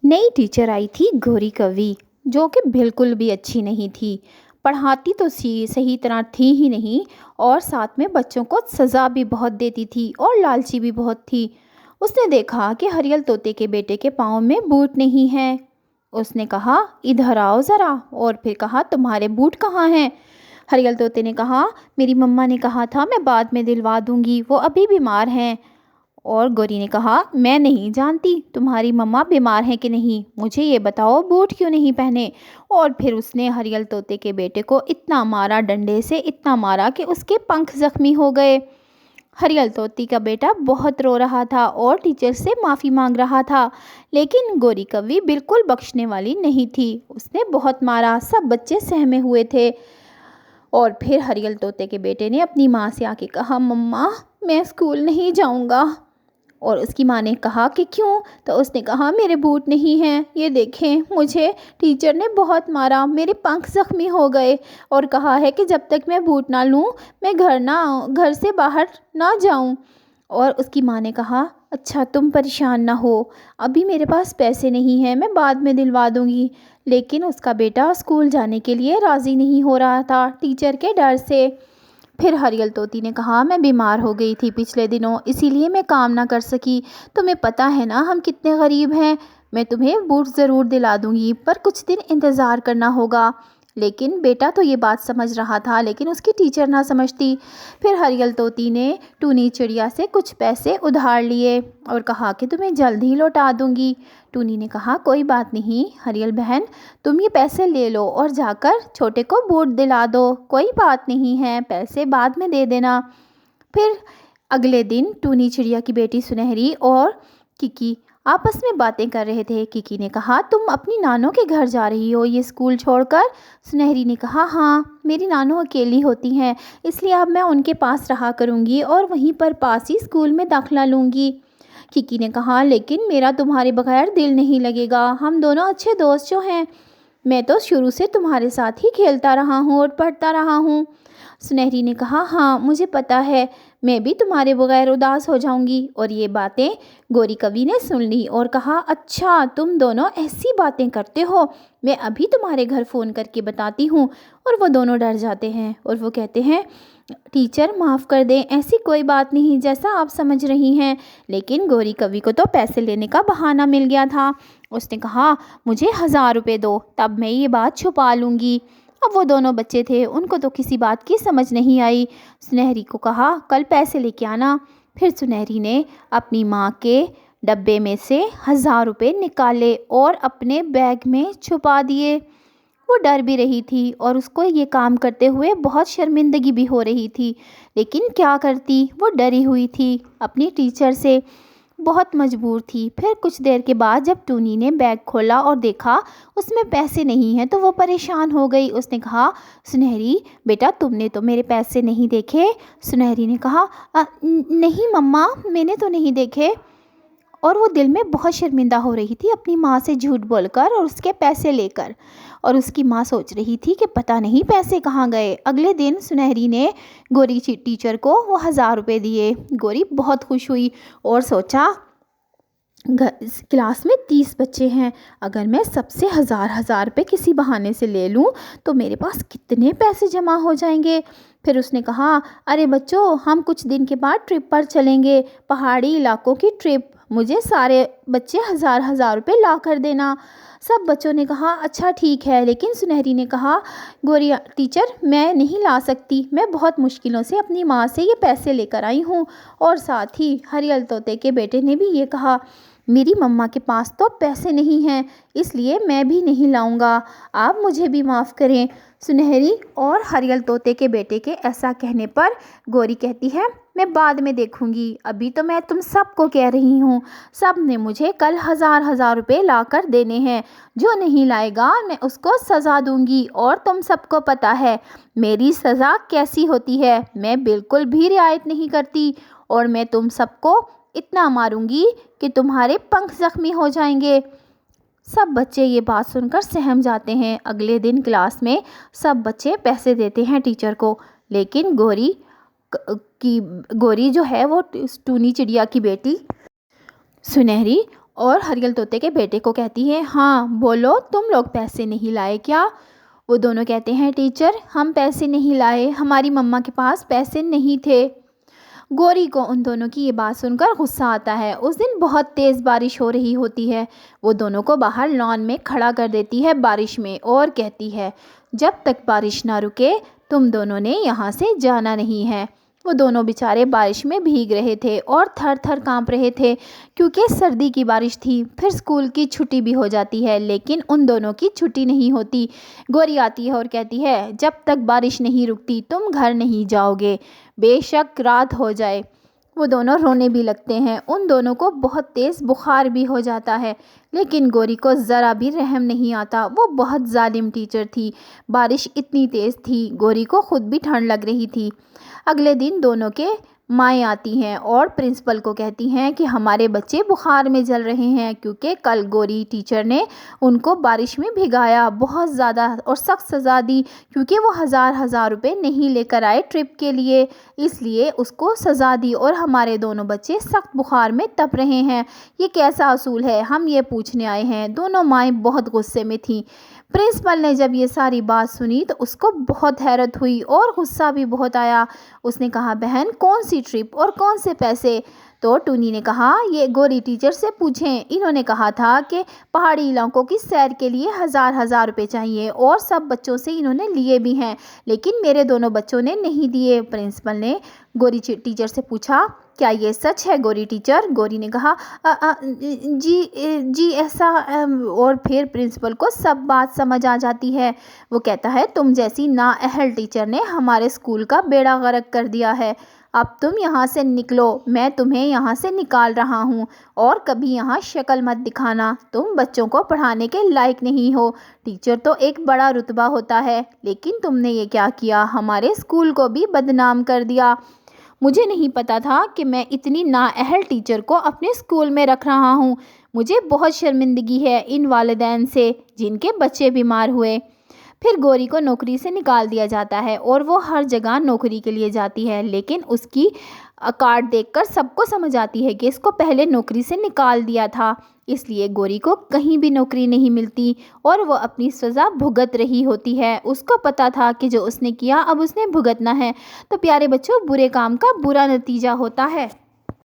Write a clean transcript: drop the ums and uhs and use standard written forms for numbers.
नई टीचर आई थी गौरी कवि, जो कि बिल्कुल भी अच्छी नहीं थी। पढ़ाती तो सही तरह थी ही नहीं, और साथ में बच्चों को सज़ा भी बहुत देती थी और लालची भी बहुत थी। उसने देखा कि हरियल तोते के बेटे के पाँव में बूट नहीं है। उसने कहा, इधर आओ ज़रा, और फिर कहा, तुम्हारे बूट कहाँ हैं? हरियल तोते ने कहा, मेरी मम्मा ने कहा था मैं बाद में दिलवा दूंगी, वो अभी बीमार हैं। और गौरी ने कहा, मैं नहीं जानती तुम्हारी मम्मा बीमार हैं कि नहीं, मुझे ये बताओ बूट क्यों नहीं पहने। और फिर उसने हरियल तोते के बेटे को इतना मारा, डंडे से इतना मारा कि उसके पंख जख्मी हो गए। हरियल तोती का बेटा बहुत रो रहा था और टीचर से माफ़ी मांग रहा था, लेकिन गौरी कवि बिल्कुल बख्शने वाली नहीं थी। उसने बहुत मारा, सब बच्चे सहमे हुए थे। और फिर हरियल तोते के बेटे ने अपनी माँ से आके कहा, मम्मा मैं स्कूल नहीं जाऊँगा। और उसकी माँ ने कहा कि क्यों? तो उसने कहा, मेरे बूट नहीं हैं, ये देखें, मुझे टीचर ने बहुत मारा, मेरे पंख ज़ख्मी हो गए, और कहा है कि जब तक मैं बूट ना लूँ मैं घर से बाहर ना जाऊँ। और उसकी माँ ने कहा, अच्छा तुम परेशान ना हो, अभी मेरे पास पैसे नहीं हैं, मैं बाद में दिलवा दूँगी। लेकिन उसका बेटा स्कूल जाने के लिए राज़ी नहीं हो रहा था, टीचर के डर से। फिर हरियल तोती ने कहा, मैं बीमार हो गई थी पिछले दिनों, इसीलिए मैं काम ना कर सकी। तुम्हें पता है ना हम कितने गरीब हैं, मैं तुम्हें बूट ज़रूर दिला दूंगी, पर कुछ दिन इंतज़ार करना होगा। लेकिन बेटा तो ये बात समझ रहा था, लेकिन उसकी टीचर ना समझती। फिर हरियल तोती ने टूनी चिड़िया से कुछ पैसे उधार लिए और कहा कि तुम्हें जल्द ही लौटा दूंगी। टूनी ने कहा, कोई बात नहीं हरियल बहन, तुम ये पैसे ले लो और जाकर छोटे को बूट दिला दो, कोई बात नहीं है, पैसे बाद में दे देना। फिर अगले दिन टूनी चिड़िया की बेटी सुनहरी और किकी आपस में बातें कर रहे थे। किकी ने कहा, तुम अपनी नानों के घर जा रही हो ये स्कूल छोड़कर? सुनहरी ने कहा, हाँ, मेरी नानों अकेली होती हैं, इसलिए अब मैं उनके पास रहा करूँगी और वहीं पर पास ही स्कूल में दाखिला लूँगी। किकी ने कहा, लेकिन मेरा तुम्हारे बगैर दिल नहीं लगेगा, हम दोनों अच्छे दोस्त जो हैं, मैं तो शुरू से तुम्हारे साथ ही खेलता रहा हूँ और पढ़ता रहा हूँ। सुनहरी ने कहा, हाँ मुझे पता है, मैं भी तुम्हारे बगैर उदास हो जाऊंगी। और ये बातें गौरी कवि ने सुन ली और कहा, अच्छा तुम दोनों ऐसी बातें करते हो, मैं अभी तुम्हारे घर फ़ोन करके बताती हूँ। और वो दोनों डर जाते हैं और वो कहते हैं, टीचर माफ़ कर दें, ऐसी कोई बात नहीं जैसा आप समझ रही हैं। लेकिन गौरी कवि को तो पैसे लेने का बहाना मिल गया था। उसने कहा, मुझे 1000 रुपये दो, तब मैं ये बात छुपा लूँगी। अब वो दोनों बच्चे थे, उनको तो किसी बात की समझ नहीं आई। सुनहरी को कहा, कल पैसे लेके आना। फिर सुनहरी ने अपनी माँ के डब्बे में से 1000 रुपये निकाले और अपने बैग में छुपा दिए। वो डर भी रही थी और उसको ये काम करते हुए बहुत शर्मिंदगी भी हो रही थी, लेकिन क्या करती, वो डरी हुई थी अपनी टीचर से, बहुत मजबूर थी। फिर कुछ देर के बाद जब टूनी ने बैग खोला और देखा उसमें पैसे नहीं हैं, तो वो परेशान हो गई। उसने कहा, सुनहरी बेटा, तुमने तो मेरे पैसे नहीं देखे। सुनहरी ने कहा, नहीं मम्मा, मैंने तो नहीं देखे। और वो दिल में बहुत शर्मिंदा हो रही थी अपनी माँ से झूठ बोलकर और उसके पैसे लेकर। और उसकी माँ सोच रही थी कि पता नहीं पैसे कहाँ गए। अगले दिन सुनहरी ने गौरी टीचर को वो 1000 रुपये दिए। गौरी बहुत खुश हुई और सोचा, क्लास में 30 बच्चे हैं, अगर मैं सबसे 1000 रुपये किसी बहाने से ले लूँ तो मेरे पास कितने पैसे जमा हो जाएंगे। फिर उसने कहा, अरे बच्चों, हम कुछ दिन के बाद ट्रिप पर चलेंगे, पहाड़ी इलाकों की ट्रिप, मुझे सारे बच्चे 1000 रुपये ला कर देना। सब बच्चों ने कहा, अच्छा ठीक है। लेकिन सुनहरी ने कहा, गौरी टीचर, मैं नहीं ला सकती, मैं बहुत मुश्किलों से अपनी माँ से ये पैसे लेकर आई हूँ। और साथ ही हरियल तोते के बेटे ने भी ये कहा, मेरी मम्मा के पास तो पैसे नहीं हैं, इसलिए मैं भी नहीं लाऊंगा, आप मुझे भी माफ़ करें। सुनहरी और हरियल तोते के बेटे के ऐसा कहने पर गौरी कहती है, मैं बाद में देखूंगी, अभी तो मैं तुम सबको कह रही हूँ, सब ने मुझे कल 1000 रुपये ला कर देने हैं, जो नहीं लाएगा मैं उसको सज़ा दूंगी। और तुम सबको पता है मेरी सज़ा कैसी होती है, मैं बिल्कुल भी रियायत नहीं करती, और मैं तुम सबको इतना मारूंगी कि तुम्हारे पंख जख्मी हो जाएंगे। सब बच्चे ये बात सुनकर सहम जाते हैं। अगले दिन क्लास में सब बच्चे पैसे देते हैं टीचर को, लेकिन गौरी जो है वो टूनी चिड़िया की बेटी सुनहरी اور ہریل طوطے کے بیٹے کو کہتی ہے ہاں بولو تم لوگ پیسے نہیں لائے کیا؟ وہ دونوں کہتے ہیں ٹیچر ہم پیسے نہیں لائے، ہماری مما کے پاس پیسے نہیں تھے۔ گوری کو ان دونوں کی یہ بات سن کر غصہ آتا ہے۔ اس دن بہت تیز بارش ہو رہی ہوتی ہے۔ وہ دونوں کو باہر لان میں کھڑا کر دیتی ہے بارش میں اور کہتی ہے جب تک بارش نہ رکے تم دونوں نے یہاں سے جانا نہیں ہے۔ وہ دونوں بیچارے بارش میں بھیگ رہے تھے اور تھر تھر کانپ رہے تھے کیونکہ سردی کی بارش تھی۔ پھر اسکول کی چھٹی بھی ہو جاتی ہے لیکن ان دونوں کی چھٹی نہیں ہوتی۔ گوری آتی ہے اور کہتی ہے جب تک بارش نہیں رکتی تم گھر نہیں جاؤ گے، بے شک رات ہو جائے۔ وہ دونوں رونے بھی لگتے ہیں۔ ان دونوں کو بہت تیز بخار بھی ہو جاتا ہے لیکن گوری کو ذرا بھی رحم نہیں آتا۔ وہ بہت ظالم ٹیچر تھی۔ بارش اتنی تیز تھی گوری کو خود بھی ٹھنڈ لگ رہی تھی۔ اگلے دن دونوں کے مائیں آتی ہیں اور پرنسپل کو کہتی ہیں کہ ہمارے بچے بخار میں جل رہے ہیں کیونکہ کل گوری ٹیچر نے ان کو بارش میں بھگایا، بہت زیادہ اور سخت سزا دی کیونکہ وہ ہزار روپے نہیں لے کر آئے ٹرپ کے لیے، اس لیے اس کو سزا دی اور ہمارے دونوں بچے سخت بخار میں تپ رہے ہیں۔ یہ کیسا اصول ہے، ہم یہ پوچھنے آئے ہیں۔ دونوں مائیں بہت غصے میں تھیں۔ پرنسپل نے جب یہ ساری بات سنی تو اس کو بہت حیرت ہوئی اور غصہ بھی بہت آیا۔ اس نے کہا بہن کون سی ٹرپ اور کون سے پیسے؟ تو ٹونی نے کہا یہ گوری ٹیچر سے پوچھیں، انہوں نے کہا تھا کہ پہاڑی علاقوں کی سیر کے لیے ہزار روپے چاہیے اور سب بچوں سے انہوں نے لیے بھی ہیں لیکن میرے دونوں بچوں نے نہیں دیے۔ پرنسپل نے گوری ٹیچر سے پوچھا کیا یہ سچ ہے گوری ٹیچر؟ گوری نے کہا جی ایسا، اور پھر پرنسپل کو سب بات سمجھ آ جاتی ہے۔ وہ کہتا ہے تم جیسی نااہل ٹیچر نے ہمارے اسکول کا بیڑا غرق کر دیا ہے، اب تم یہاں سے نکلو، میں تمہیں یہاں سے نکال رہا ہوں اور کبھی یہاں شکل مت دکھانا، تم بچوں کو پڑھانے کے لائق نہیں ہو۔ ٹیچر تو ایک بڑا رتبہ ہوتا ہے لیکن تم نے یہ کیا کیا، ہمارے اسکول کو بھی بدنام کر دیا۔ مجھے نہیں پتا تھا کہ میں اتنی نااہل ٹیچر کو اپنے اسکول میں رکھ رہا ہوں۔ مجھے بہت شرمندگی ہے ان والدین سے جن کے بچے بیمار ہوئے۔ پھر گوری کو نوکری سے نکال دیا جاتا ہے اور وہ ہر جگہ نوکری کے لیے جاتی ہے لیکن اس کی کارڈ دیکھ کر سب کو سمجھ آتی ہے کہ اس کو پہلے نوکری سے نکال دیا تھا، اس لیے گوری کو کہیں بھی نوکری نہیں ملتی اور وہ اپنی سزا بھگت رہی ہوتی ہے۔ اس کو پتا تھا کہ جو اس نے کیا اب اس نے بھگتنا ہے۔ تو پیارے بچوں، برے کام کا برا نتیجہ ہوتا ہے۔